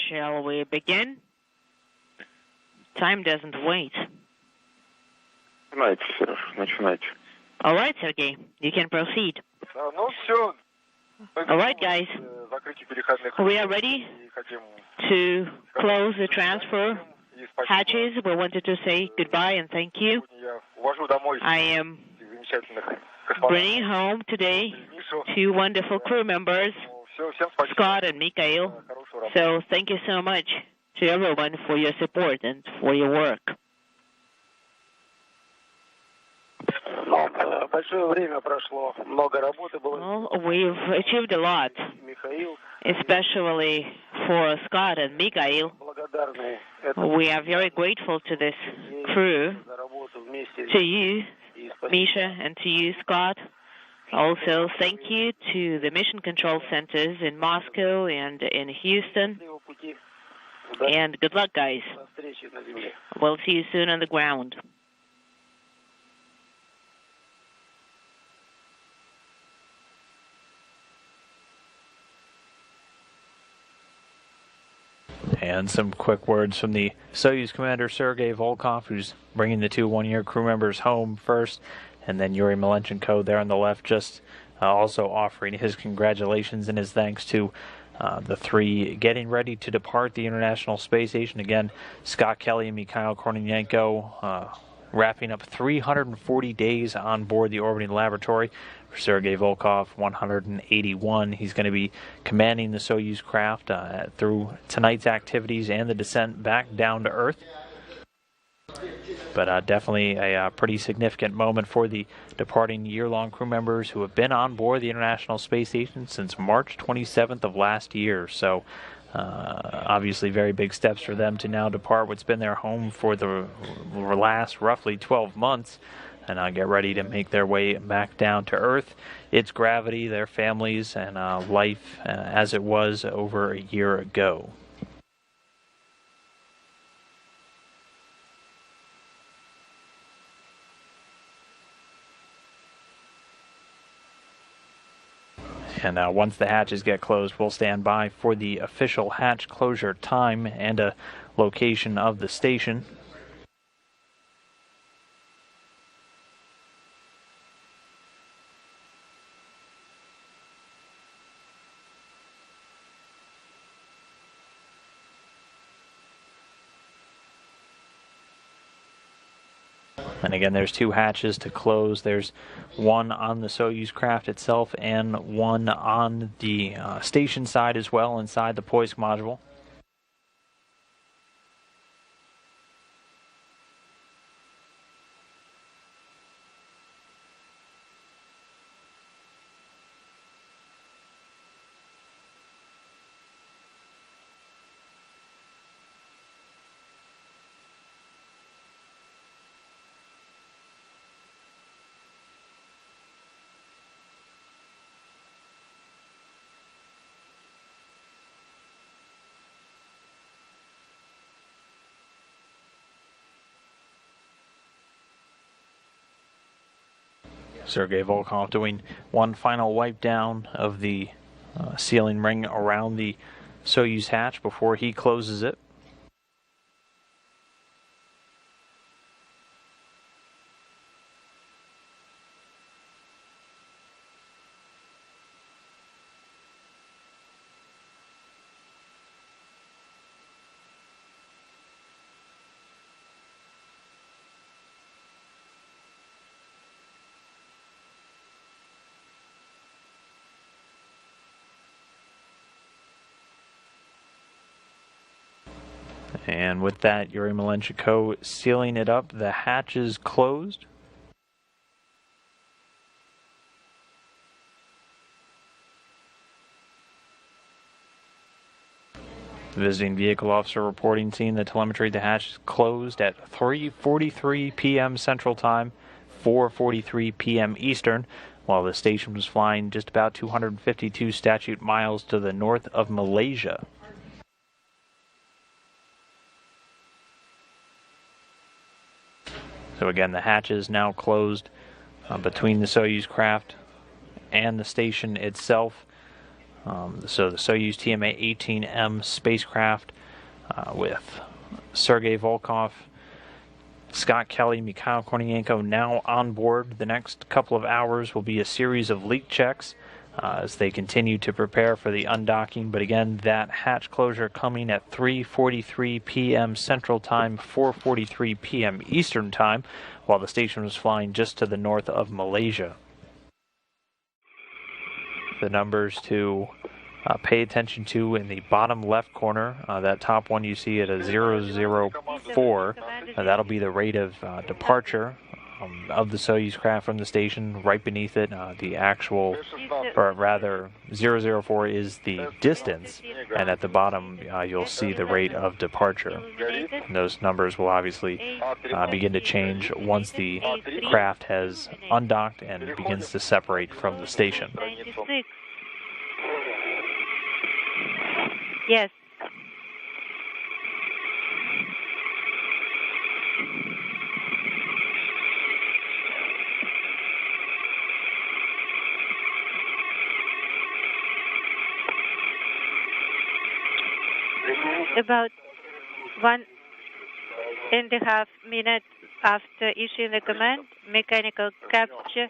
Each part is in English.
Shall we begin? Time doesn't wait. All right, Sergey, you can proceed. All right, guys, we are ready to close the transfer hatches. We wanted to say goodbye and thank you. I am bringing home today two wonderful crew members, Scott and Mikhail. So thank you so much to everyone for your support and for your work. Well, we've achieved a lot, especially for Scott and Mikhail. We are very grateful to this crew, to you, Misha, and to you, Scott. Also, thank you to the mission control centers in Moscow and in Houston. And good luck, guys. We'll see you soon on the ground. And some quick words from the Soyuz commander, Sergei Volkov, who's bringing the two one-year crew members home first, and then Yuri Malenchenko there on the left, just also offering his congratulations and his thanks to the three getting ready to depart the International Space Station. Again, Scott Kelly and Mikhail Kornienko wrapping up 340 days on board the orbiting laboratory. For Sergei Volkov, 181. He's going to be commanding the Soyuz craft through tonight's activities and the descent back down to Earth. But definitely a pretty significant moment for the departing year-long crew members who have been on board the International Space Station since March 27th of last year. So obviously very big steps for them to now depart what's been their home for the last roughly 12 months. And get ready to make their way back down to Earth, its gravity, their families, and life as it was over a year ago. And once the hatches get closed, we'll stand by for the official hatch closure time and a location of the station. And again, there's two hatches to close. There's one on the Soyuz craft itself and one on the station side as well, inside the Poisk module. Sergei Volkov doing one final wipe down of the sealing ring around the Soyuz hatch before he closes it. And with that, Yuri Malenchenko sealing it up. The hatch is closed. The visiting vehicle officer reporting seeing the telemetry. The hatch is closed at 3:43 p.m. Central Time, 4:43 p.m. Eastern, while the station was flying just about 252 statute miles to the north of Malaysia. So again, the hatch is now closed between the Soyuz craft and the station itself. So the Soyuz TMA-18M spacecraft with Sergei Volkov, Scott Kelly, Mikhail Kornienko now on board. The next couple of hours will be a series of leak checks as they continue to prepare for the undocking. But again, that hatch closure coming at 3:43 p.m. Central Time, 4:43 p.m. Eastern Time, while the station was flying just to the north of Malaysia. The numbers to pay attention to in the bottom left corner, that top one you see at a 004, that'll be the rate of departure of the Soyuz craft from the station. Right beneath it, the actual, or rather 004 is the distance, and at the bottom you'll see the rate of departure. And those numbers will obviously begin to change once the craft has undocked and begins to separate from the station. Yes. About 1.5 minutes after issuing the command, mechanical capture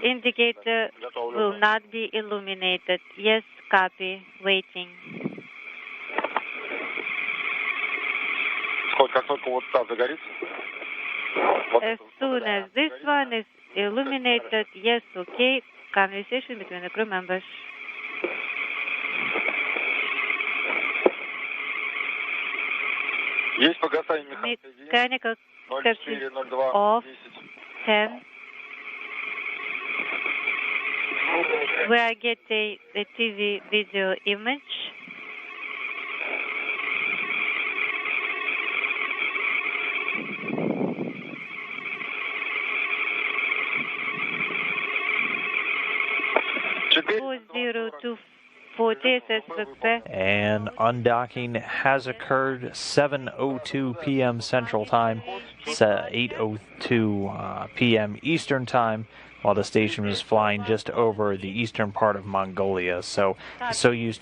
indicator will not be illuminated. Yes, copy. Waiting. As soon as this one is illuminated, yes, okay, conversation between the crew members. Mechanical capture off, 10. We are getting the TV video image. And undocking has occurred 7:02 p.m. Central Time, 8:02 p.m. Eastern Time, while the station was flying just over the eastern part of Mongolia. So the Soyuz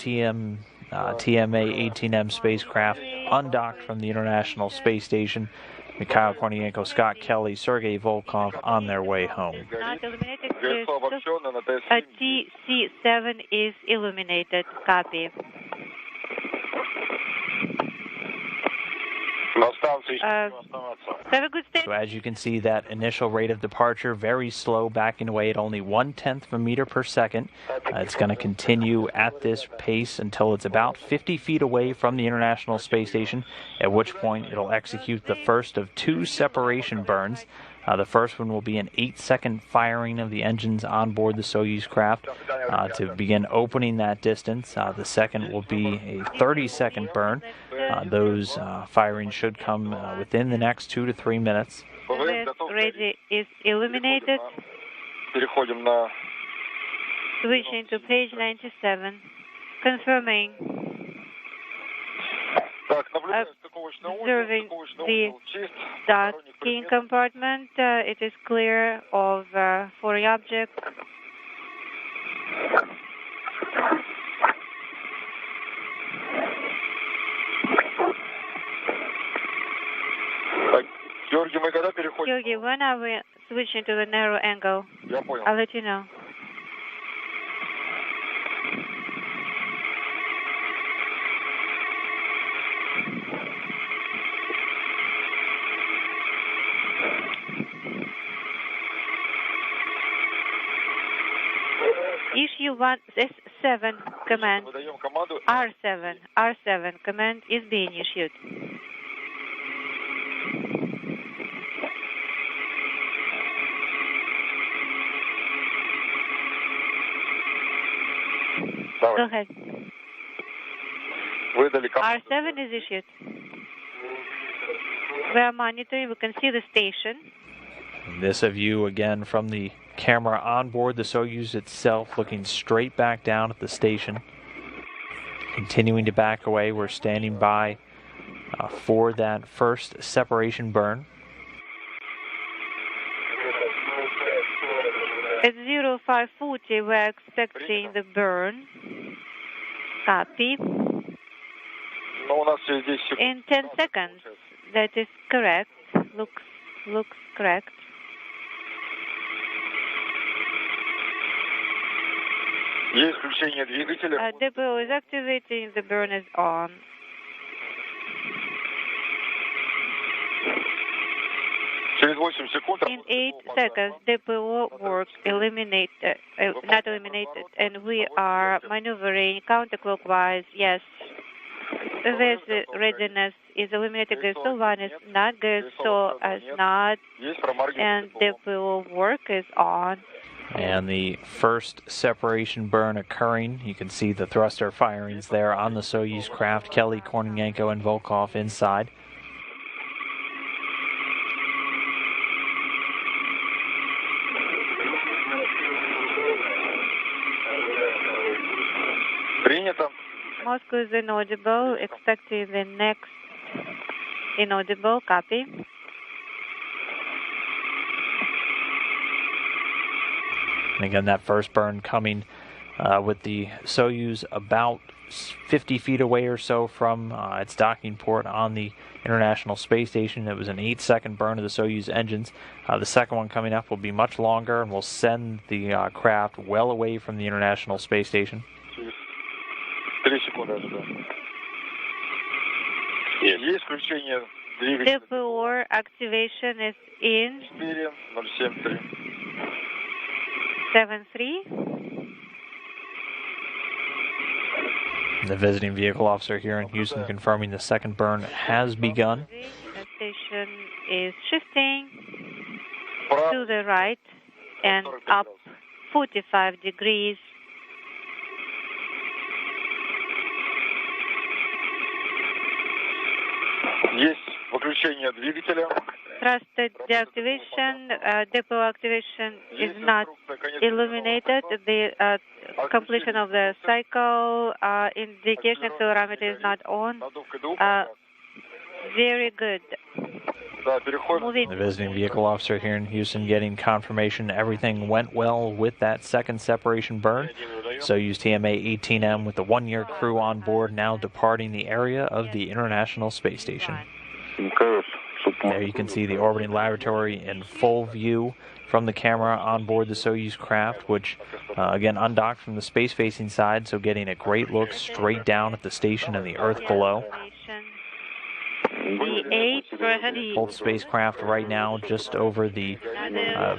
TMA-18M spacecraft undocked from the International Space Station. Mikhail Kornienko, Scott Kelly, Sergei Volkov on their way home. TC7 is illuminated. Copy. Have a good day. So as you can see, that initial rate of departure, very slow, backing away at only 1/10 of a meter per second. It's going to continue at this pace until it's about 50 feet away from the International Space Station, at which point it'll execute the first of 2 separation burns. The first one will be an 8-second firing of the engines on board the Soyuz craft to begin opening that distance. The second will be a 30-second burn. Those firings should come within the next 2 to 3 minutes. Ready is illuminated. Switching to page 97. Confirming. Observing the docking compartment, it is clear of foreign object. Georgi, when are we switching to the narrow angle? I'll let you know. Issue 1S7 command. R7 command is being issued. Go ahead. R7 is issued. We are monitoring. We can see the station. This a view again from the camera on board the Soyuz itself, looking straight back down at the station. Continuing to back away, we're standing by for that first separation burn. At 0540, we're expecting the burn. Copy. In 10 seconds. That is correct. Looks correct. DPO is activating. The burn is on. In 8 seconds, DPO work not eliminated, and we are maneuvering counterclockwise. Yes, this readiness is eliminated. GSO 1 is not, GSO is not, and DPO work is on. And the first separation burn occurring. You can see the thruster firings there on the Soyuz craft. Kelly, Kornienko, and Volkov inside. Moscow is inaudible. Expecting the next inaudible. Copy. And again, that first burn coming with the Soyuz about 50 feet away or so from its docking port on the International Space Station. It was an 8-second burn of the Soyuz engines. The second one coming up will be much longer and will send the craft well away from the International Space Station. DPO activation is in 7-3. The visiting vehicle officer here in Houston confirming the second burn has begun. The station is shifting to the right and up 45 degrees. Thrust deactivation, DPO activation is not illuminated. The completion of the cycle indication accelerometer is not on. Very good. Moving. The visiting vehicle officer here in Houston getting confirmation everything went well with that second separation burn. Soyuz TMA 18M with the 1-year crew on board now departing the area of the International Space Station. There you can see the orbiting laboratory in full view from the camera on board the Soyuz craft, which again undocked from the space-facing side, so getting a great look straight down at the station and the Earth below. Both spacecraft right now just over the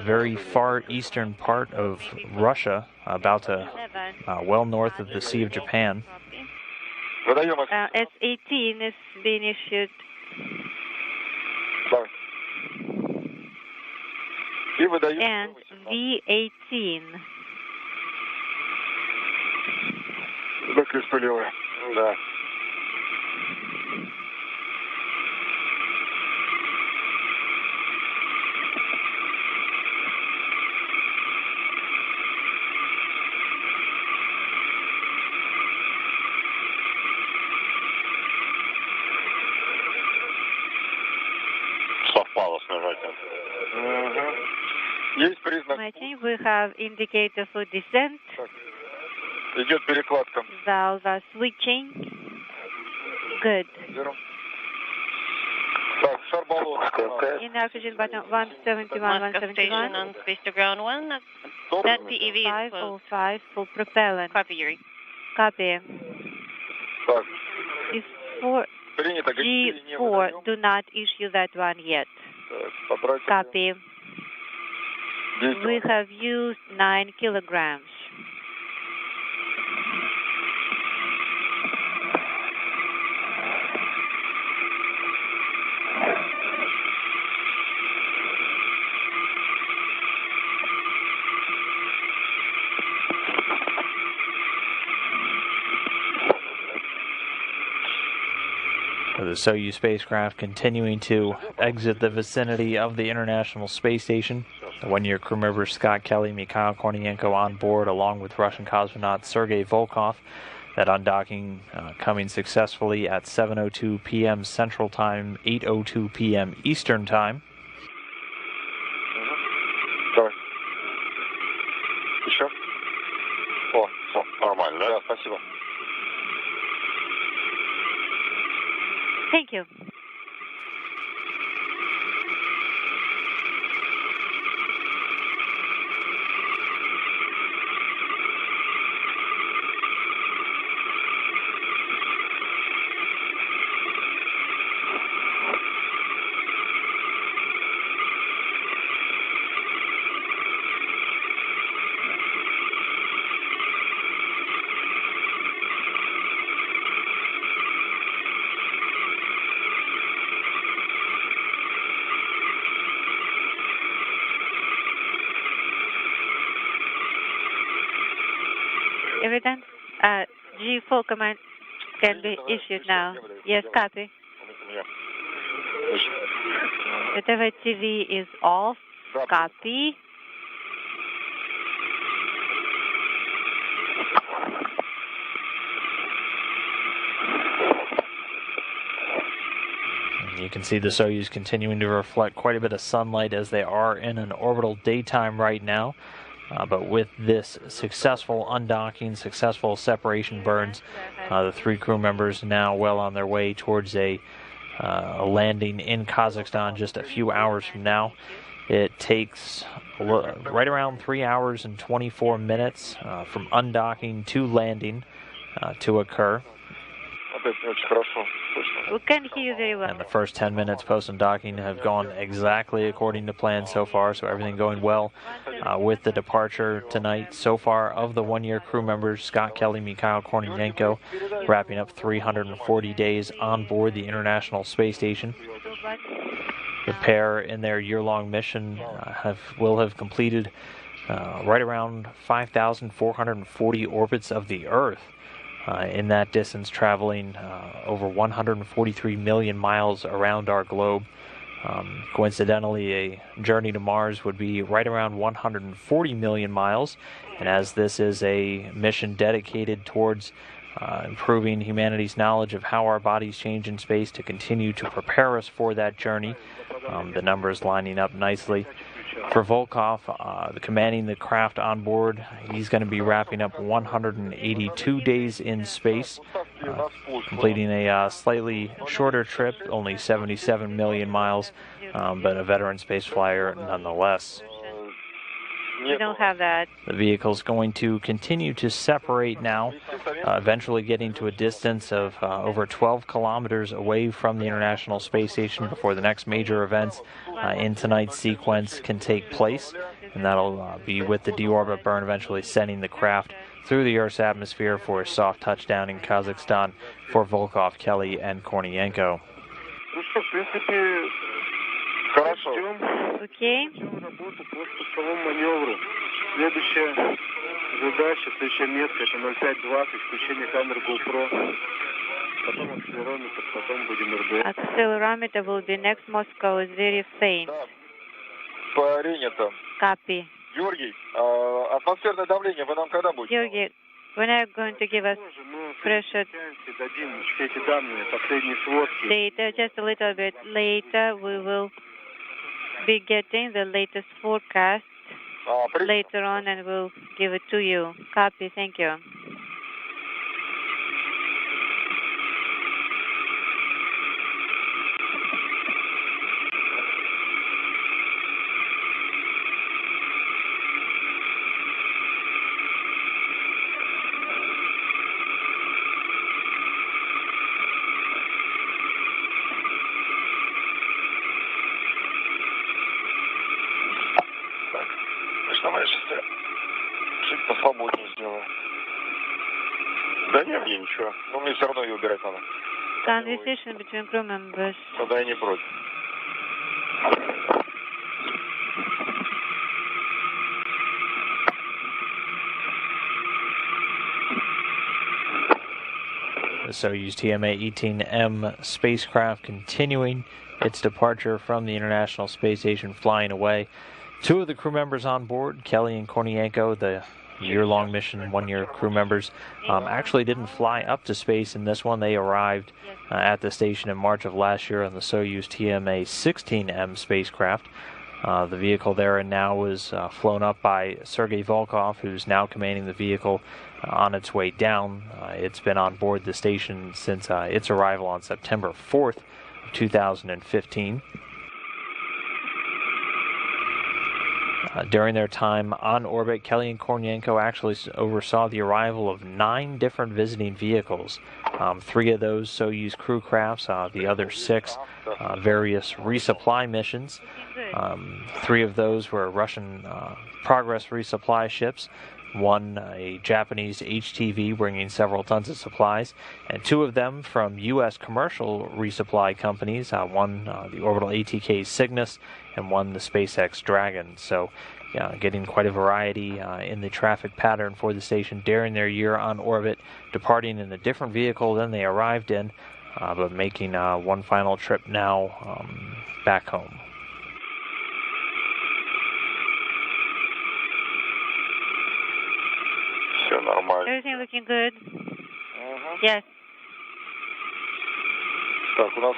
very far eastern part of Russia, about to well north of the Sea of Japan. S-18 is being issued. And V-18. We have indicator for descent. Valve are switching. Good. In oxygen button 171, 171. On space to ground 1. That PEV is 505 for propellant. Copy, Yuri. Copy. G4, do not issue that one yet. Copy. We have used 9 kilograms. The Soyuz spacecraft continuing to exit the vicinity of the International Space Station. The 1-year crew members Scott Kelly, Mikhail Kornienko on board, along with Russian cosmonaut Sergei Volkov. That undocking coming successfully at 7:02 p.m. Central Time, 8:02 p.m. Eastern Time. Давай. Еще? О, нормально, да? Спасибо. Thank you. Evidence? G4 command can be issued now. Yes, copy. Whatever TV is off, copy. You can see the Soyuz continuing to reflect quite a bit of sunlight as they are in an orbital daytime right now. But with this successful undocking, successful separation burns, the 3 crew members now well on their way towards a landing in Kazakhstan just a few hours from now. It takes right around 3 hours and 24 minutes from undocking to landing to occur. We can hear you very well. And the first 10 minutes post-undocking have gone exactly according to plan so far, so everything going well with the departure tonight so far of the one-year crew members, Scott Kelly, Mikhail Kornienko, wrapping up 340 days on board the International Space Station. The pair in their year-long mission will have completed right around 5,440 orbits of the Earth. In that distance, traveling over 143 million miles around our globe. Coincidentally, a journey to Mars would be right around 140 million miles, and as this is a mission dedicated towards improving humanity's knowledge of how our bodies change in space to continue to prepare us for that journey, the numbers lining up nicely. For Volkov, commanding the craft on board, he's going to be wrapping up 182 days in space, completing a slightly shorter trip, only 77 million miles, but a veteran space flyer nonetheless. We don't have that. The vehicle's going to continue to separate now, eventually getting to a distance of over 12 kilometers away from the International Space Station before the next major events in tonight's sequence can take place. And that'll be with the deorbit burn eventually sending the craft through the Earth's atmosphere for a soft touchdown in Kazakhstan for Volkov, Kelly, and Kornienko. Okay. Accelerometer will be next Moscow is very faint. Copy. Georgi, when are you going to give us pressure data? Just a little bit later, we will be getting the latest forecast later on, and we'll give it to you. Copy. Thank you. Да нет, мне ничего. Но мне все равно ее убирать надо. Conversation between crew members. Тогда я не против. The Soyuz TMA-18M spacecraft continuing its departure from the International Space Station, flying away. 2 of the crew members on board, Kelly and Kornienko, the year-long mission, one-year crew members, actually didn't fly up to space in this one. They arrived at the station in March of last year on the Soyuz TMA-16M spacecraft. The vehicle there and now was flown up by Sergei Volkov, who's now commanding the vehicle on its way down. It's been on board the station since its arrival on September 4th, 2015. During their time on orbit, Kelly and Kornienko actually oversaw the arrival of 9 different visiting vehicles. 3 of those Soyuz crew crafts, the other 6 various resupply missions. 3 of those were Russian Progress resupply ships, 1 a Japanese HTV bringing several tons of supplies, and 2 of them from U.S. commercial resupply companies, 1 the orbital ATK Cygnus and 1 the SpaceX Dragon. So getting quite a variety in the traffic pattern for the station during their year on orbit, departing in a different vehicle than they arrived in, but making one final trip now back home. Everything looking good? Yes. Так, у нас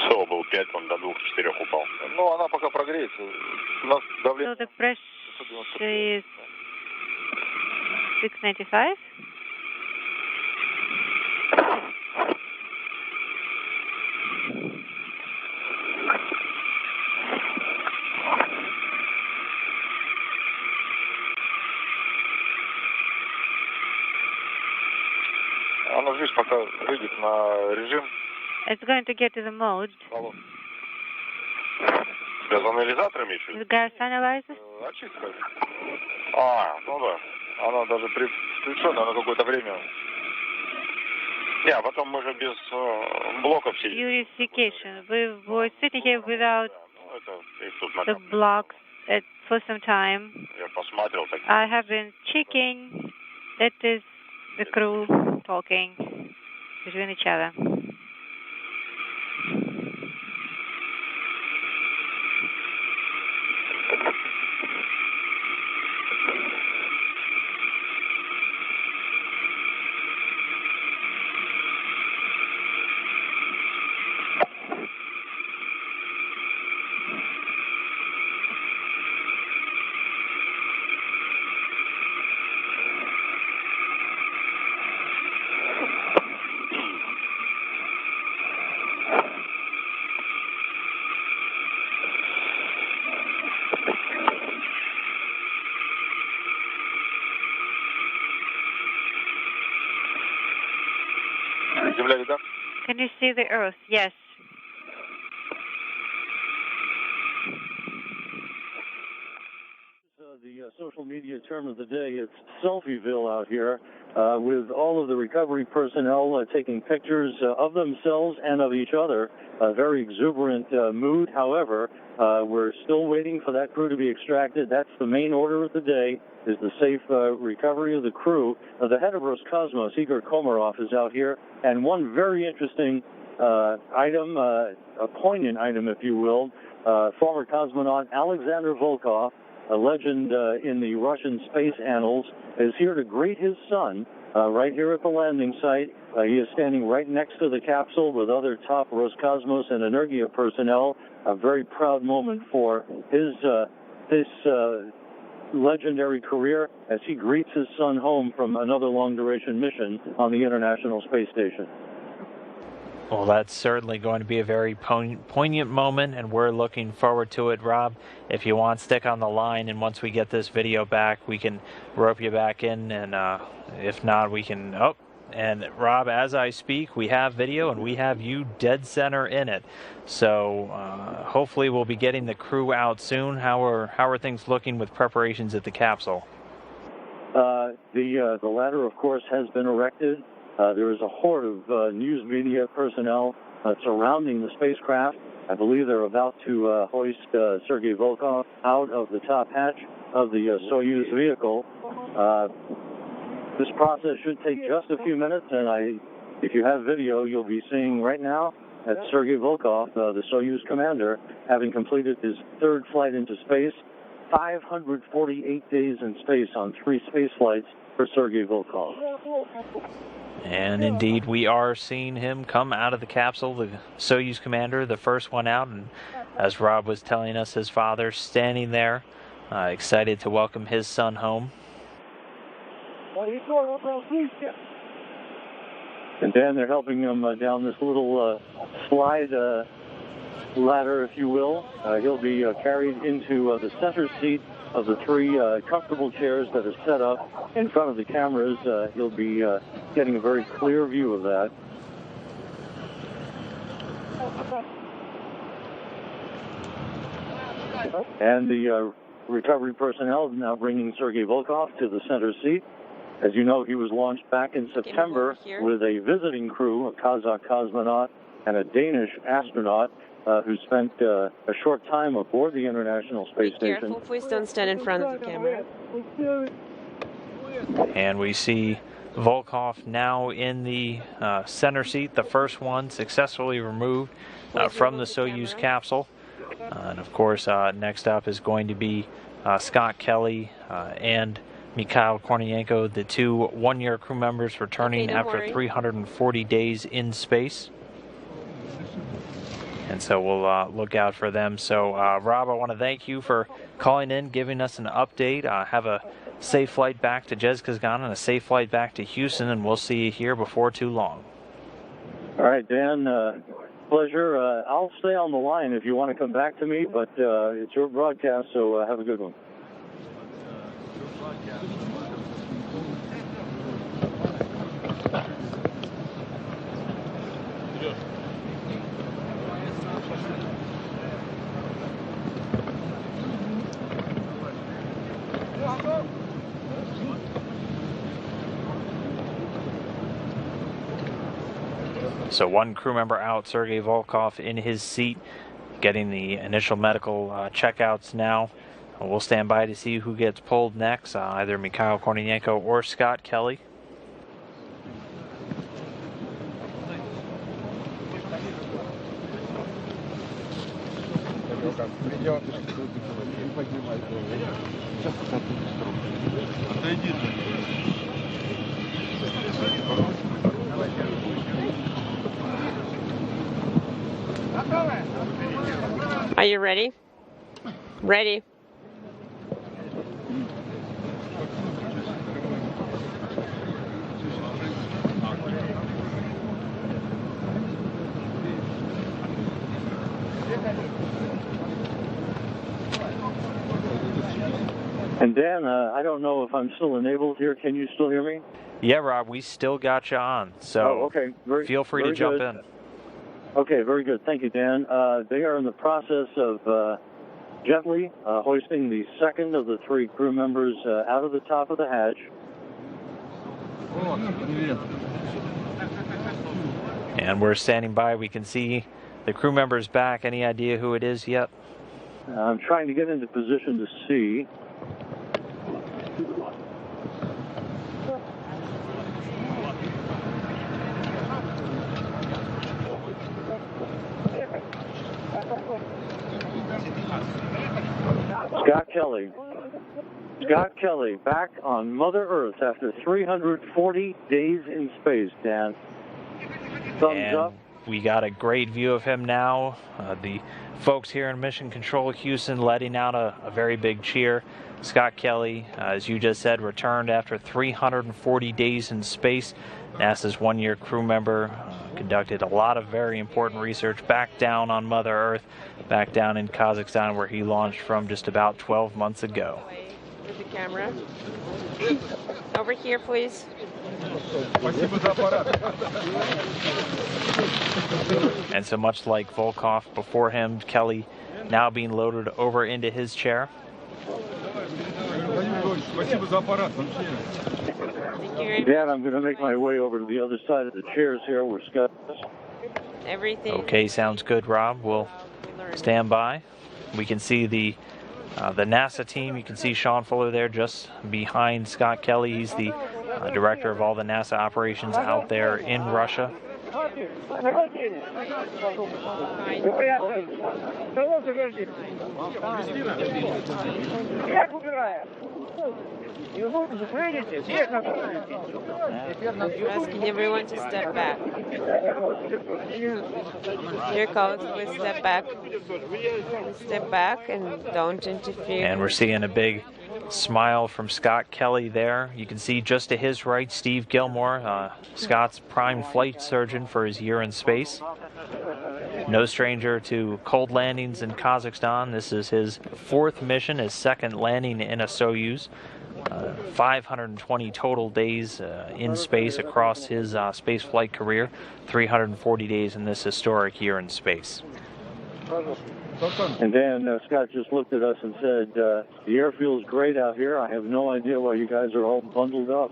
СО был 5, он до 2-4 упал. Ну, она пока прогреется. У нас давление... So the pressure is 695? Она, видишь, пока выйдет на режим. It's going to get to the mode. Без анализатора, имеешь в виду? The gas analyzer? Очистка. Ну да. Она даже включена на какое-то время. Не, а потом мы же без блоков сидим. Purification. We were sitting here without the blocks for some time. Я посмотрел. I have been checking. That is the crew talking between each other. Can you see the Earth? Yes. The social media term of the day, it's Selfieville out here, with all of the recovery personnel taking pictures of themselves and of each other. A very exuberant mood. However, we're still waiting for that crew to be extracted. That's the main order of the day, is the safe recovery of the crew. The head of Roscosmos, Igor Komarov, is out here. And one very interesting item, a poignant item, if you will, former cosmonaut Alexander Volkov, a legend in the Russian space annals, is here to greet his son right here at the landing site. He is standing right next to the capsule with other top Roscosmos and Energia personnel. A very proud moment for his legendary career as he greets his son home from another long-duration mission on the International Space Station. Well, that's certainly going to be a very poignant moment, and we're looking forward to it. Rob, if you want, stick on the line, and once we get this video back, we can rope you back in, and if not, we can... Oh, and Rob, as I speak, we have video, and we have you dead center in it. So hopefully we'll be getting the crew out soon. How are things looking with preparations at the capsule? The ladder, of course, has been erected. There is a horde of news media personnel surrounding the spacecraft. I believe they're about to hoist Sergei Volkov out of the top hatch of the Soyuz vehicle. This process should take just a few minutes, and if you have video, you'll be seeing right now that Sergei Volkov, the Soyuz commander, having completed his 3rd flight into space, 548 days in space on 3 space flights for Sergei Volkov. And indeed, we are seeing him come out of the capsule, the Soyuz commander, the first one out. And as Rob was telling us, his father standing there, excited to welcome his son home. And Dan, they're helping him down this little slide ladder, if you will. He'll be carried into the center seat of the three comfortable chairs that are set up in front of the cameras. He'll be getting a very clear view of that. And the recovery personnel is now bringing Sergei Volkov to the center seat. As you know, he was launched back in September with a visiting crew, a Kazakh cosmonaut and a Danish astronaut who spent a short time aboard the International Space Station. Careful, please don't stand in front of the camera. And we see Volkov now in the center seat, the first one successfully removed from the Soyuz capsule. And of course, next up is going to be Scott Kelly and Mikhail Kornienko, the two one-year crew members returning after 340 days in space. And so we'll look out for them. So, Rob, I want to thank you for calling in, giving us an update. Have a safe flight back to Zhezkazgan and a safe flight back to Houston, and we'll see you here before too long. All right, Dan. Pleasure. I'll stay on the line if you want to come back to me, but it's your broadcast, so have a good one. So one crew member out, Sergei Volkov in his seat, getting the initial medical checkouts now. We'll stand by to see who gets pulled next, either Mikhail Kornienko or Scott Kelly. Are you ready? Ready. And Dan, I don't know if I'm still enabled here. Can you still hear me? Yeah, Rob, we still got you on. So okay. Feel free to jump in. Okay, very good. Thank you, Dan. They are in the process of gently hoisting the second of the three crew members out of the top of the hatch. And we're standing by. We can see the crew members back. Any idea who it is yet? I'm trying to get into position to see. Scott Kelly. Scott Kelly back on Mother Earth after 340 days in space, Dan. Thumbs up. We got a great view of him now. The folks here in Mission Control Houston letting out a very big cheer. Scott Kelly, as you just said, returned after 340 days in space. NASA's one-year crew member conducted a lot of very important research back down on Mother Earth, back down in Kazakhstan, where he launched from just about 12 months ago. With the camera. Over here, please. And so much like Volkov before him, Kelly now being loaded over into his chair. Dan, I'm going to make my way over to the other side of the chairs here where Scott is. Everything. Okay, sounds good, Rob. We'll stand by. We can see the NASA team. You can see Sean Fuller there just behind Scott Kelly. He's the director of all the NASA operations out there in Russia. Asking everyone to step back. Here goes, we step back. We step back and don't interfere. And we're seeing a big smile from Scott Kelly there. You can see just to his right, Steve Gilmore, Scott's prime flight surgeon for his year in space. No stranger to cold landings in Kazakhstan. This is his 4th mission, his 2nd landing in a Soyuz. 520 total days in space across his space flight career. 340 days in this historic year in space. And then Scott just looked at us and said, the air feels great out here. I have no idea why you guys are all bundled up.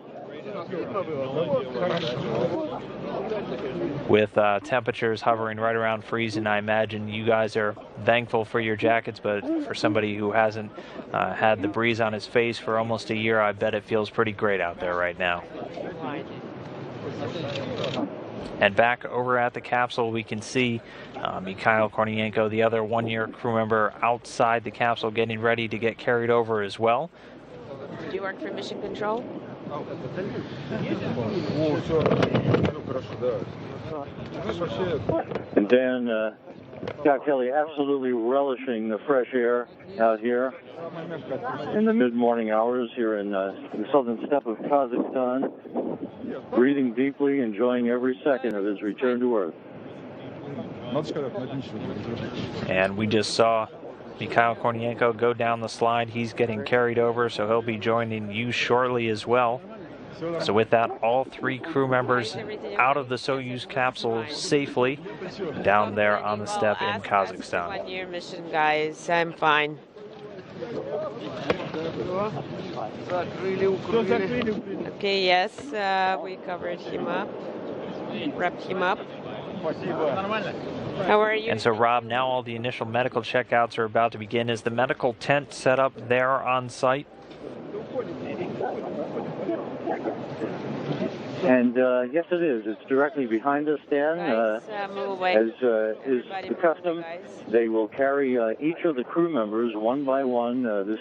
With temperatures hovering right around freezing, I imagine you guys are thankful for your jackets, but for somebody who hasn't had the breeze on his face for almost a year, I bet it feels pretty great out there right now. And back over at the capsule, we can see Mikhail Kornienko, the other one-year crew member, outside the capsule getting ready to get carried over as well. Do you work for Mission Control? And then Scott Kelly absolutely relishing the fresh air out here in the mid-morning hours here in the southern steppe of Kazakhstan, breathing deeply, enjoying every second of his return to Earth. And we just saw Mikhail Kornienko go down the slide. He's getting carried over, so he'll be joining you shortly as well. So with that, all 3 crew members out of the Soyuz capsule safely down there on the steppe in Kazakhstan. 1-year mission, guys. I'm fine. Okay, yes, we covered him up, wrapped him up. How are you? And so, Rob, now all the initial medical checkouts are about to begin. Is the medical tent set up there on site? And yes, it is. It's directly behind us, Dan. Move away. As is the custom, they will carry each of the crew members one by one. This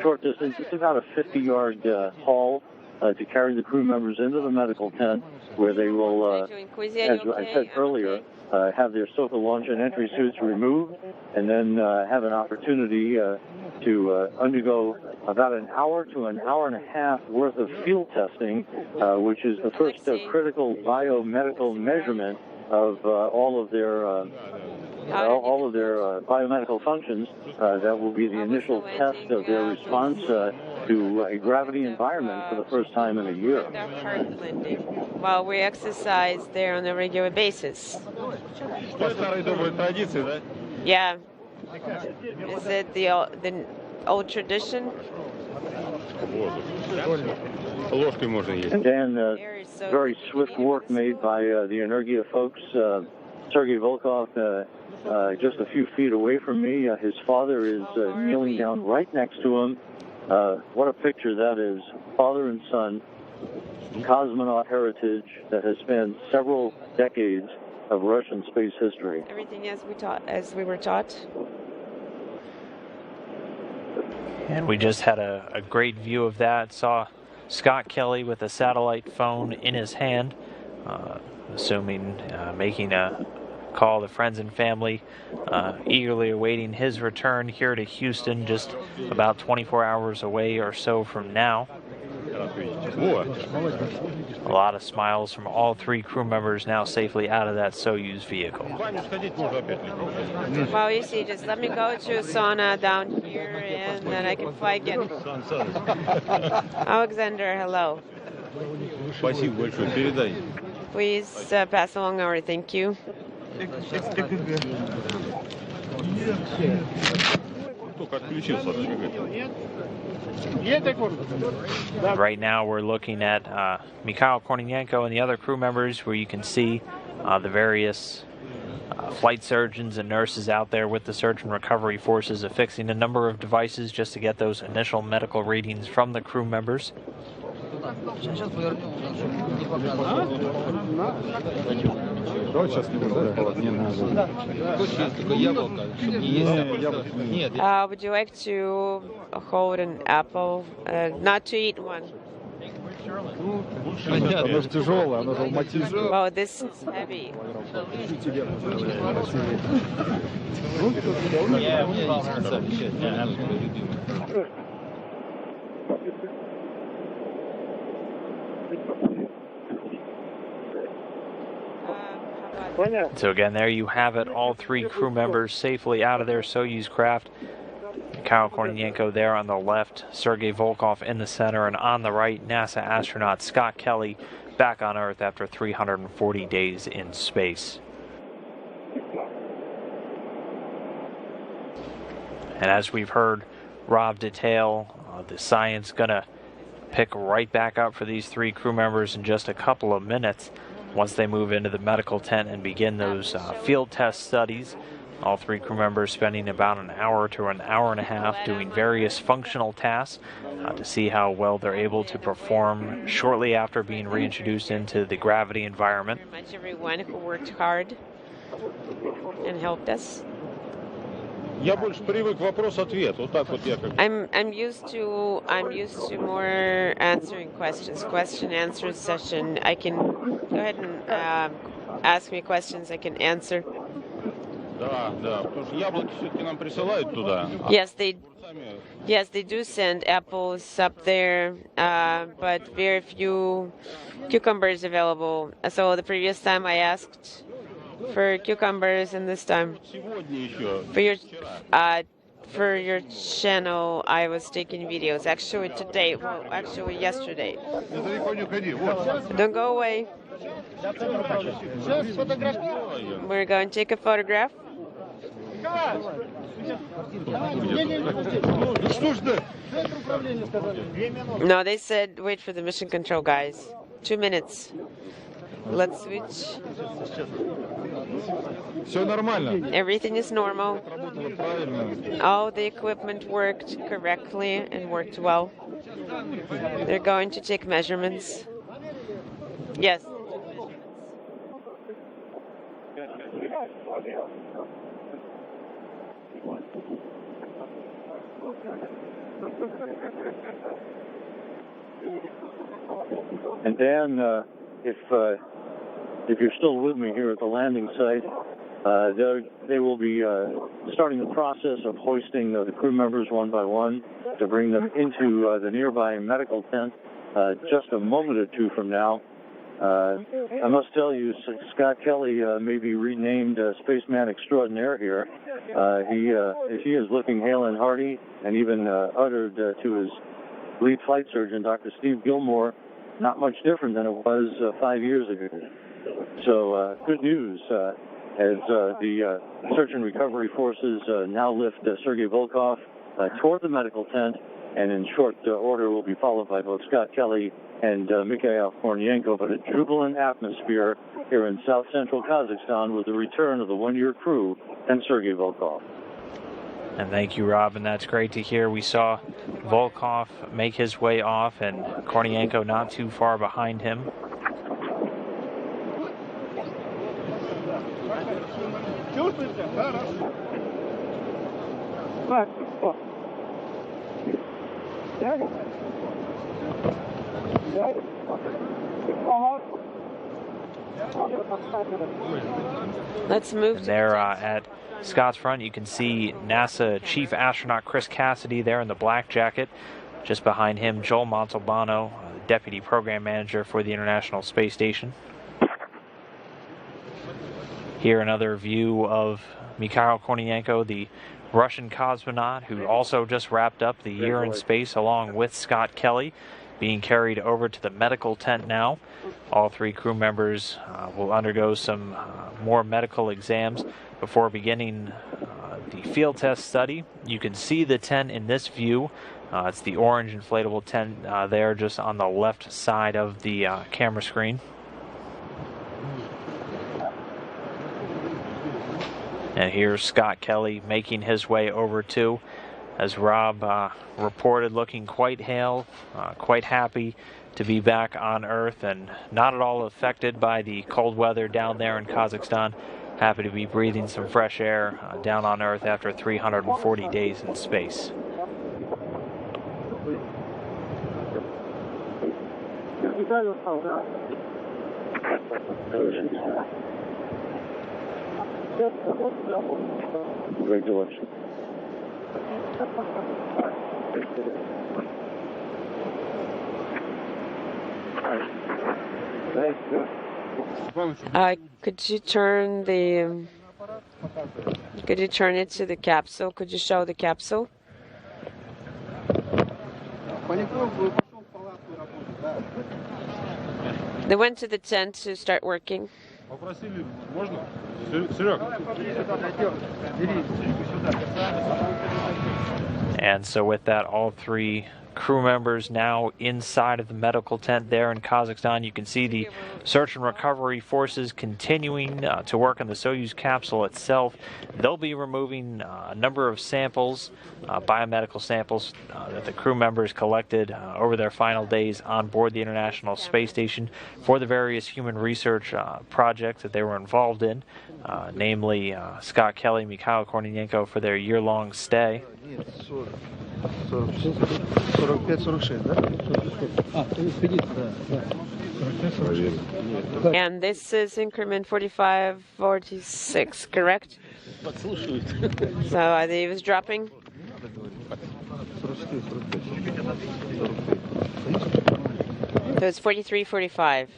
short distance, it's about a 50-yard haul to carry the crew members into the medical tent, where they will, as I said earlier, have their SOFA launch and entry suits removed, and then have an opportunity to undergo about an hour to an hour and a half worth of field testing, which is the first critical biomedical measurement of all of their biomedical functions. That will be the initial test of their response to a gravity environment for the first time in a year. Heart blending while we exercise there on a regular basis. Yeah. Is it the old tradition? And then very swift work made by the Energia folks. Sergei Volkov, just a few feet away from me. His father is kneeling down right next to him. What a picture that is. Father and son, cosmonaut heritage that has spanned several decades of Russian space history. Everything as we were taught. And we just had a great view of that. Saw Scott Kelly with a satellite phone in his hand, making a call to friends and family, eagerly awaiting his return here to Houston, just about 24 hours away or so from now. A lot of smiles from all 3 crew members now safely out of that Soyuz vehicle. Well, you see, just let me go to a sauna down here and then I can fly again. Alexander, hello. Please pass along our thank you. Right now we're looking at Mikhail Kornienko and the other crew members, where you can see the various flight surgeons and nurses out there with the search and recovery forces affixing a number of devices just to get those initial medical readings from the crew members. Would you like to hold an apple? Not to eat one. Well, this is heavy. So again, there you have it. All three crew members safely out of their Soyuz craft. Mikhail Kornienko there on the left, Sergei Volkov in the center, and on the right, NASA astronaut Scott Kelly back on Earth after 340 days in space. And as we've heard Rob detail, the science gonna pick right back up for these three crew members in just a couple of minutes once they move into the medical tent and begin those field test studies. All three crew members spending about an hour to an hour and a half doing various functional tasks to see how well they're able to perform shortly after being reintroduced into the gravity environment. Thank you very much, everyone who worked hard and helped us. I'm used to more answering questions, question answer session. I can go ahead and ask me questions. I can answer. Yes, they do send apples up there, but very few cucumbers available. So the previous time I asked for cucumbers, and this time for your channel I was taking videos. Actually today, well, actually yesterday. Don't go away. We're going to take a photograph. No, they said wait for the mission control guys. 2 minutes. Let's switch. Everything is normal. All the equipment worked correctly and worked well. They're going to take measurements. Yes. And Dan, if you're still with me here at the landing site, they will be starting the process of hoisting the crew members one by one to bring them into the nearby medical tent just a moment or two from now. I must tell you, Scott Kelly may be renamed Spaceman Extraordinaire here. He is looking hale and hearty, and even uttered to his lead flight surgeon, Dr. Steve Gilmore, not much different than it was 5 years ago. So good news as the search and recovery forces now lift Sergei Volkov toward the medical tent, and in short order will be followed by both Scott Kelly and Mikhail Kornienko, but a jubilant atmosphere here in south central Kazakhstan with the return of the one-year crew and Sergei Volkov. And thank you, Rob, and that's great to hear. We saw Volkov make his way off and Kornienko not too far behind him. Let's move. And there at Scott's front, you can see NASA Chief Astronaut Chris Cassidy there in the black jacket. Just behind him, Joel Montalbano, Deputy Program Manager for the International Space Station. Here another view of Mikhail Kornienko, the Russian cosmonaut who also just wrapped up the year in space along with Scott Kelly, being carried over to the medical tent now. All three crew members will undergo some more medical exams before beginning the field test study. You can see the tent in this view. It's the orange inflatable tent there just on the left side of the camera screen. And here's Scott Kelly making his way over too, as Rob reported, looking quite hale, quite happy to be back on Earth and not at all affected by the cold weather down there in Kazakhstan. Happy to be breathing some fresh air down on Earth after 340 days in space. Congratulations. Could you turn it to the capsule? Could you show the capsule? They went to the tent to start working. And so with that, all three crew members now inside of the medical tent there in Kazakhstan. You can see the search and recovery forces continuing to work on the Soyuz capsule itself. They'll be removing a number of samples, biomedical samples that the crew members collected over their final days on board the International Space Station for the various human research projects that they were involved in, namely Scott Kelly, Mikhail Kornienko for their year-long stay. And this is increment 4546, correct? So are they eavesdropping? So it's 4345.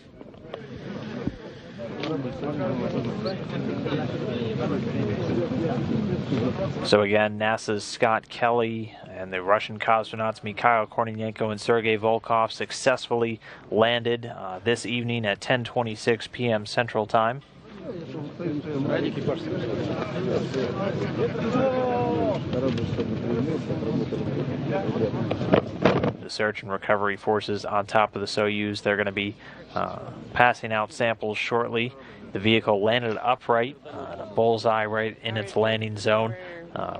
So again, NASA's Scott Kelly and the Russian cosmonauts Mikhail Kornienko and Sergei Volkov successfully landed this evening at 10:26 p.m. Central Time. The search and recovery forces on top of the Soyuz, they're going to be passing out samples shortly. The vehicle landed upright, a bullseye right in its landing zone,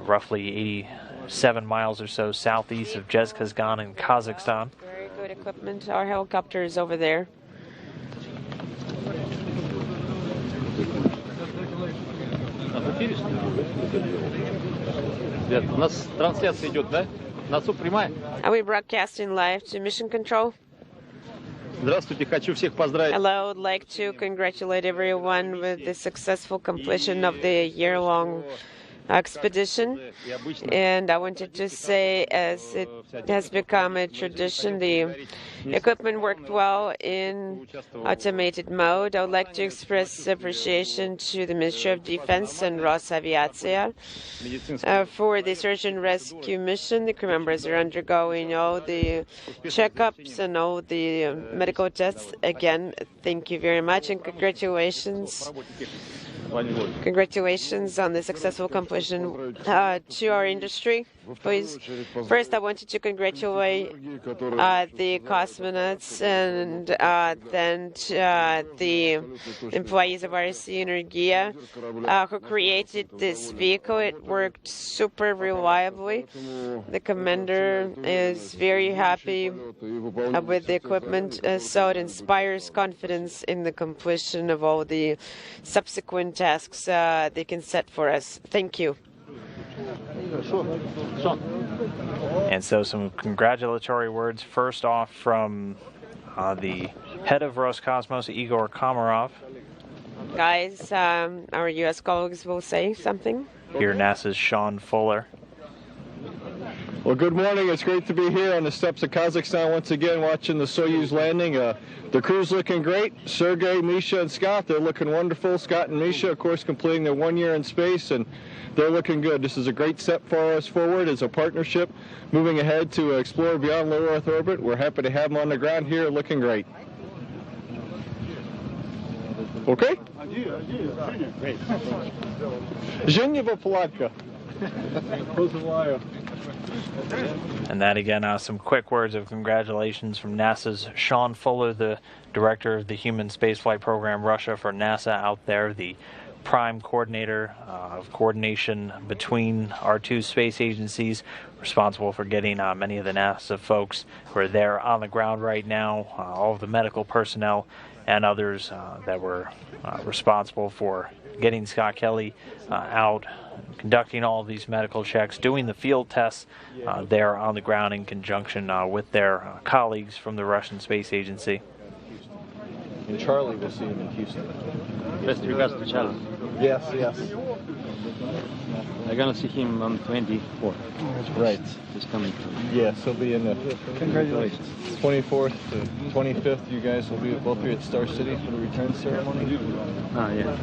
roughly 87 miles or so southeast of Zhezkazgan in Kazakhstan. Very good equipment. Our helicopter is over there. Are we broadcasting live to Mission Control? Hello, I'd like to congratulate everyone with the successful completion of the year-long expedition. And I wanted to say, as it has become a tradition, the equipment worked well in automated mode. I would like to express appreciation to the Ministry of Defense and Rosaviatia for the search and rescue mission. The crew members are undergoing all the checkups and all the medical tests. Again, thank you very much and congratulations. Congratulations on the successful completion to our industry. Please, first I wanted to congratulate the cosmonauts and then the employees of RC Energia who created this vehicle. It worked super reliably. The commander is very happy with the equipment, so it inspires confidence in the completion of all the subsequent tasks they can set for us. Thank you. And so some congratulatory words first off from the head of Roscosmos, Igor Komarov. Guys, our U.S. colleagues will say something. Here, NASA's Sean Fuller. Well, good morning. It's great to be here on the steppes of Kazakhstan once again watching the Soyuz landing. The crew's looking great. Sergei, Misha, and Scott, they're looking wonderful. Scott and Misha, of course, completing their 1 year in space, and they're looking good. This is a great step for us forward as a partnership, moving ahead to explore beyond low Earth orbit. We're happy to have them on the ground here, looking great. Okay? Great. Zheneva Palatka. And that again, some quick words of congratulations from NASA's Sean Fuller, the director of the Human Spaceflight Program Russia for NASA out there. The prime coordinator of coordination between our two space agencies, responsible for getting many of the NASA folks who are there on the ground right now, all of the medical personnel and others that were responsible for getting Scott Kelly out, conducting all of these medical checks, doing the field tests there on the ground in conjunction with their colleagues from the Russian Space Agency. And Charlie will see him in Houston. Best regards to Charlie. Yes, yes. I'm gonna see him on 24th. Right. He's coming. Yes, he'll be in the... Congratulations. 24th to 25th, you guys will be both here at Star City for the return ceremony. Ah, yeah.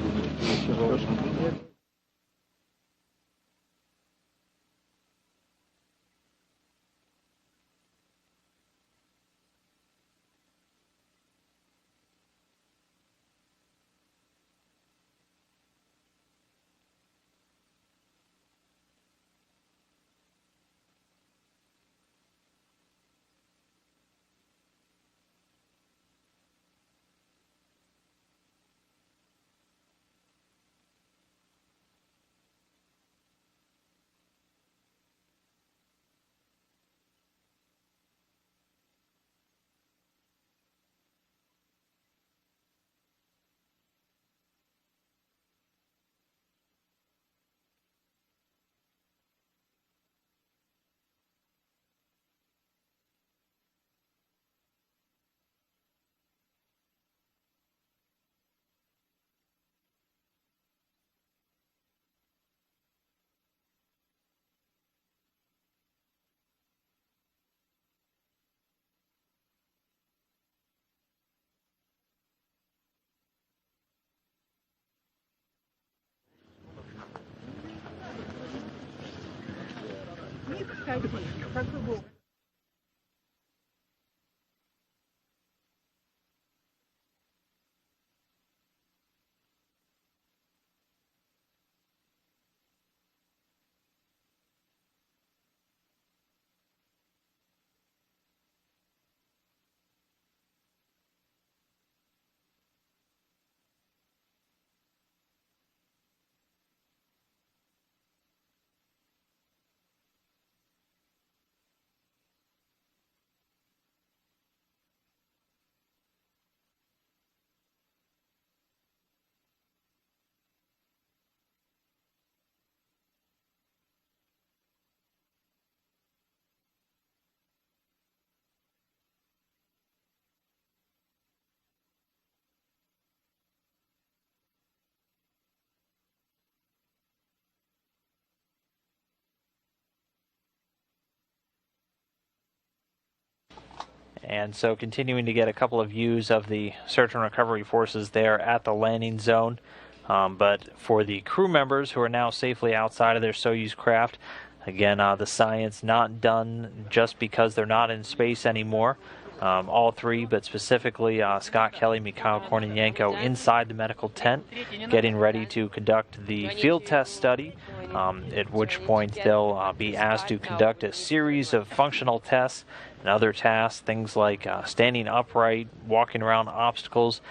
And so continuing to get a couple of views of the search and recovery forces there at the landing zone. But for the crew members who are now safely outside of their Soyuz craft, again, the science not done just because they're not in space anymore. All three, but specifically Scott Kelly, Mikhail Korniyenko inside the medical tent, getting ready to conduct the field test study, at which point they'll be asked to conduct a series of functional tests and other tasks, things like standing upright, walking around obstacles,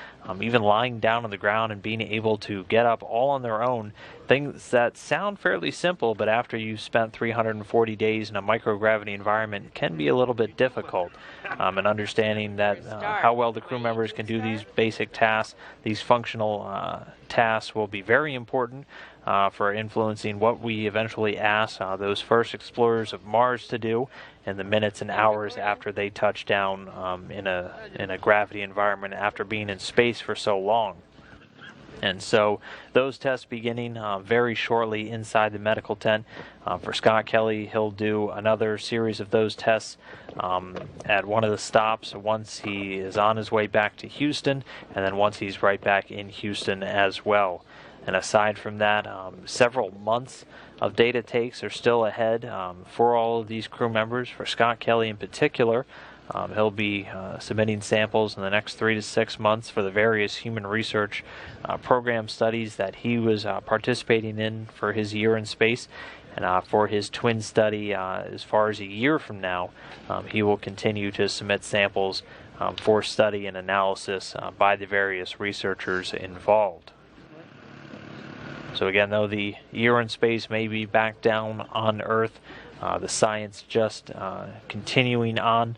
even lying down on the ground and being able to get up all on their own. Things that sound fairly simple, but after you've spent 340 days in a microgravity environment can be a little bit difficult. And understanding that how well the crew members can do these basic tasks, these functional tasks will be very important for influencing what we eventually ask those first explorers of Mars to do in the minutes and hours after they touch down in a gravity environment after being in space for so long. And so those tests beginning very shortly inside the medical tent. For Scott Kelly, he'll do another series of those tests at one of the stops once he is on his way back to Houston, and then once he's right back in Houston as well. And aside from that, several months of data takes are still ahead for all of these crew members. For Scott Kelly in particular, he'll be submitting samples in the next 3 to 6 months for the various human research program studies that he was participating in for his year in space. And for his twin study, as far as a year from now, he will continue to submit samples for study and analysis by the various researchers involved. So again, though the year in space may be back down on Earth, the science just continuing on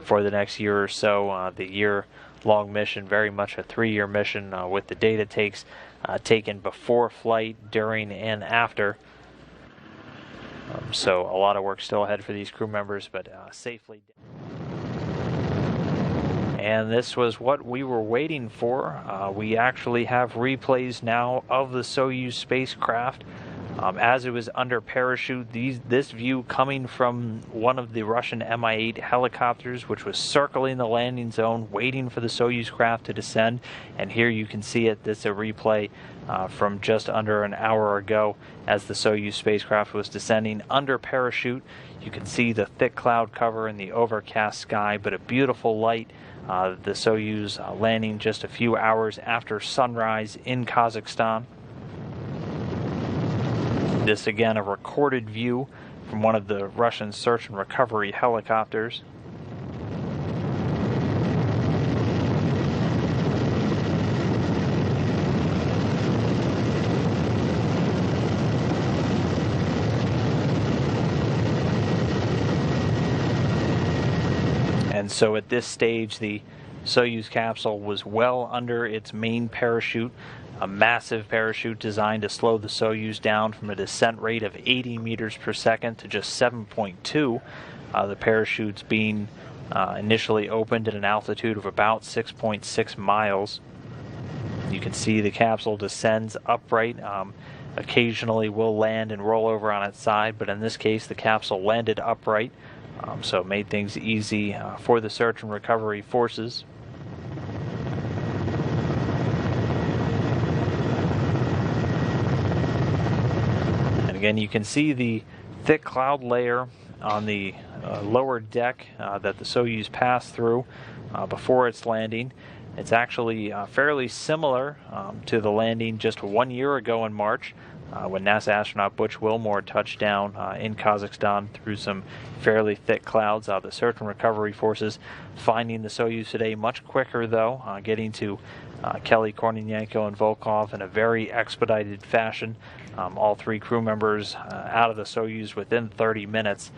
for the next year or so. The year-long mission, very much a 3-year mission with the data taken before flight, during, and after. So a lot of work still ahead for these crew members, but safely. And this was what we were waiting for. We actually have replays now of the Soyuz spacecraft as it was under parachute. This view coming from one of the Russian Mi-8 helicopters, which was circling the landing zone, waiting for the Soyuz craft to descend. And here you can see it. This is a replay from just under an hour ago as the Soyuz spacecraft was descending under parachute. You can see the thick cloud cover in the overcast sky, but a beautiful light. The Soyuz landing just a few hours after sunrise in Kazakhstan. This again a recorded view from one of the Russian search and recovery helicopters. And so at this stage, the Soyuz capsule was well under its main parachute, a massive parachute designed to slow the Soyuz down from a descent rate of 80 meters per second to just 7.2. The parachutes being initially opened at an altitude of about 6.6 miles. You can see the capsule descends upright. Occasionally will land and roll over on its side, but in this case the capsule landed upright. So it made things easy for the search and recovery forces. And again, you can see the thick cloud layer on the lower deck that the Soyuz passed through before its landing. It's actually fairly similar to the landing just 1 year ago in March, when NASA astronaut Butch Wilmore touched down in Kazakhstan through some fairly thick clouds. The search and recovery forces finding the Soyuz today much quicker, though, getting to Kelly, Kornienko, and Volkov in a very expedited fashion. All 3 crew members out of the Soyuz within 30 minutes.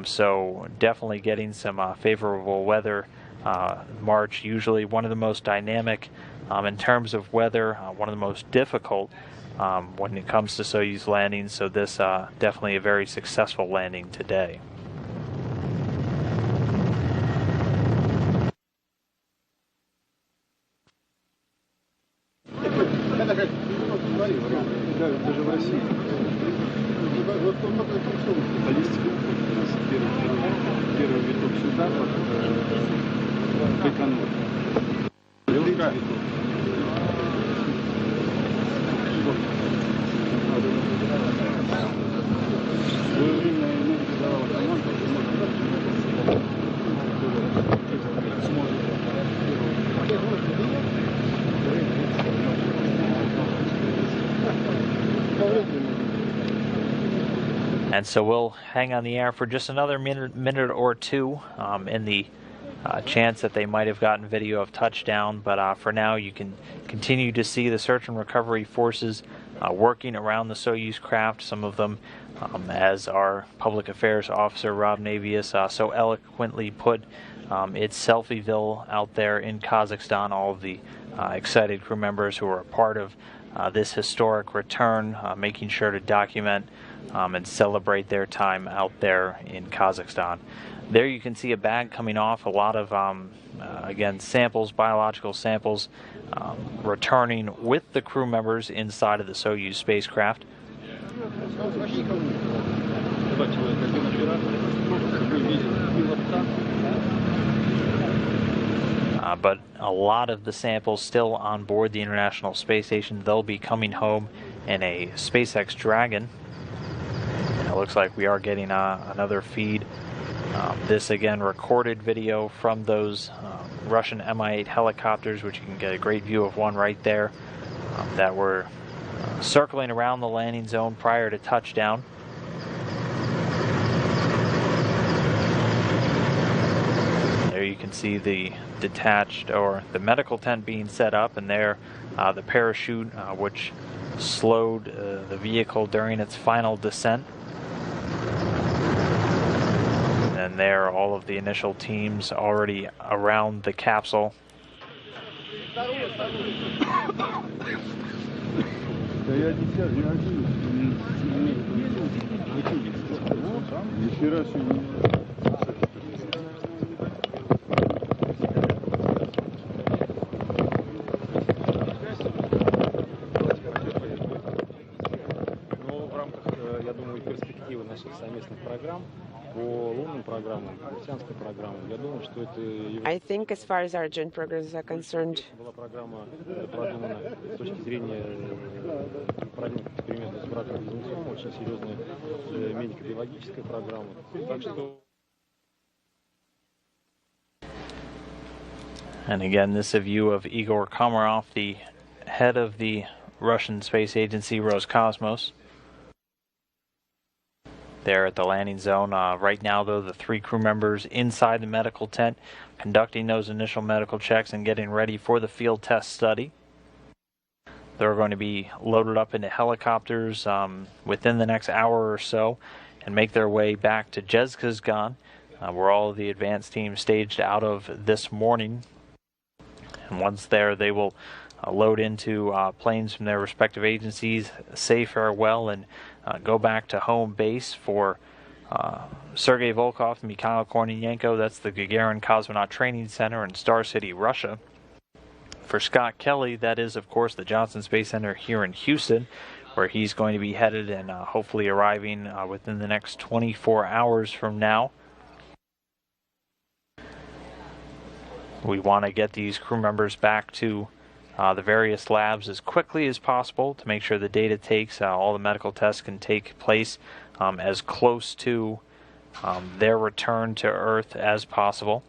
So definitely getting some favorable weather. March, usually one of the most dynamic in terms of weather, one of the most difficult when it comes to Soyuz landings, so this definitely a very successful landing today. And so we'll hang on the air for just another minute or two in the chance that they might have gotten video of touchdown. But for now, you can continue to see the search and recovery forces working around the Soyuz craft, some of them, as our public affairs officer, Rob Navius, so eloquently put, it's Selfieville out there in Kazakhstan. All of the excited crew members who are a part of this historic return, making sure to document and celebrate their time out there in Kazakhstan. There you can see a bag coming off, a lot of, again, samples, biological samples, returning with the crew members inside of the Soyuz spacecraft. But a lot of the samples still on board the International Space Station. They'll be coming home in a SpaceX Dragon. And it looks like we are getting another feed. This again recorded video from those Russian Mi-8 helicopters, which you can get a great view of one right there, that were circling around the landing zone prior to touchdown. There you can see the detached, or the medical tent being set up, and there the parachute, which slowed the vehicle during its final descent. And there, all of the initial teams already around the capsule. I think as far as our joint programs are concerned, and again, this is a view of Igor Komarov, the head of the Russian space agency Roscosmos. There at the landing zone. Right now, though, the 3 crew members inside the medical tent conducting those initial medical checks and getting ready for the field test study. They're going to be loaded up into helicopters within the next hour or so and make their way back to Zhezkazgan, where all of the advanced teams staged out of this morning. And once there, they will load into planes from their respective agencies, say farewell, and go back to home base for Sergei Volkov and Mikhail Korniyenko. That's the Gagarin Cosmonaut Training Center in Star City, Russia. For Scott Kelly, that is, of course, the Johnson Space Center here in Houston, where he's going to be headed and hopefully arriving within the next 24 hours from now. We want to get these crew members back to the various labs as quickly as possible to make sure the data takes, all the medical tests can take place as close to their return to Earth as possible.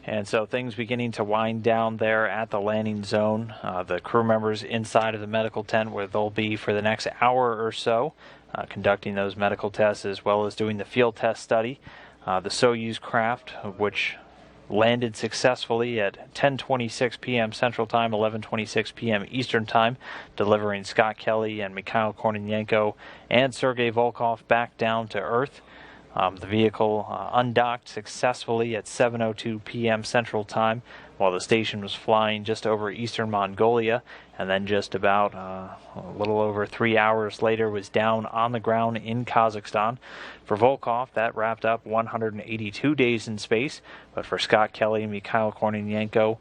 And so things beginning to wind down there at the landing zone. The crew members inside of the medical tent where they'll be for the next hour or so, conducting those medical tests as well as doing the field test study. The Soyuz craft, which landed successfully at 10:26 p.m. Central Time, 11:26 p.m. Eastern Time, delivering Scott Kelly and Mikhail Korniyenko and Sergei Volkov back down to Earth. The vehicle undocked successfully at 7:02 p.m. Central Time while the station was flying just over eastern Mongolia, and then just about a little over 3 hours later was down on the ground in Kazakhstan. For Volkov, that wrapped up 182 days in space, but for Scott Kelly and Mikhail Kornienko,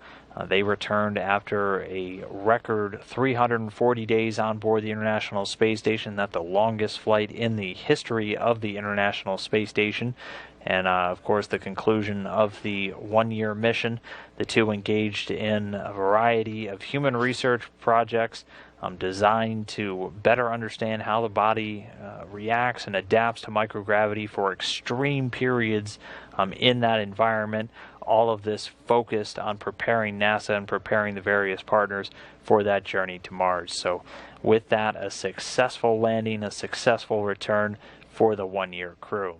they returned after a record 340 days on board the International Space Station. That's the longest flight in the history of the International Space Station. And, of course, the conclusion of the one-year mission. The two engaged in a variety of human research projects designed to better understand how the body reacts and adapts to microgravity for extreme periods in that environment. All of this focused on preparing NASA and preparing the various partners for that journey to Mars. So with that, a successful landing, a successful return for the one-year crew.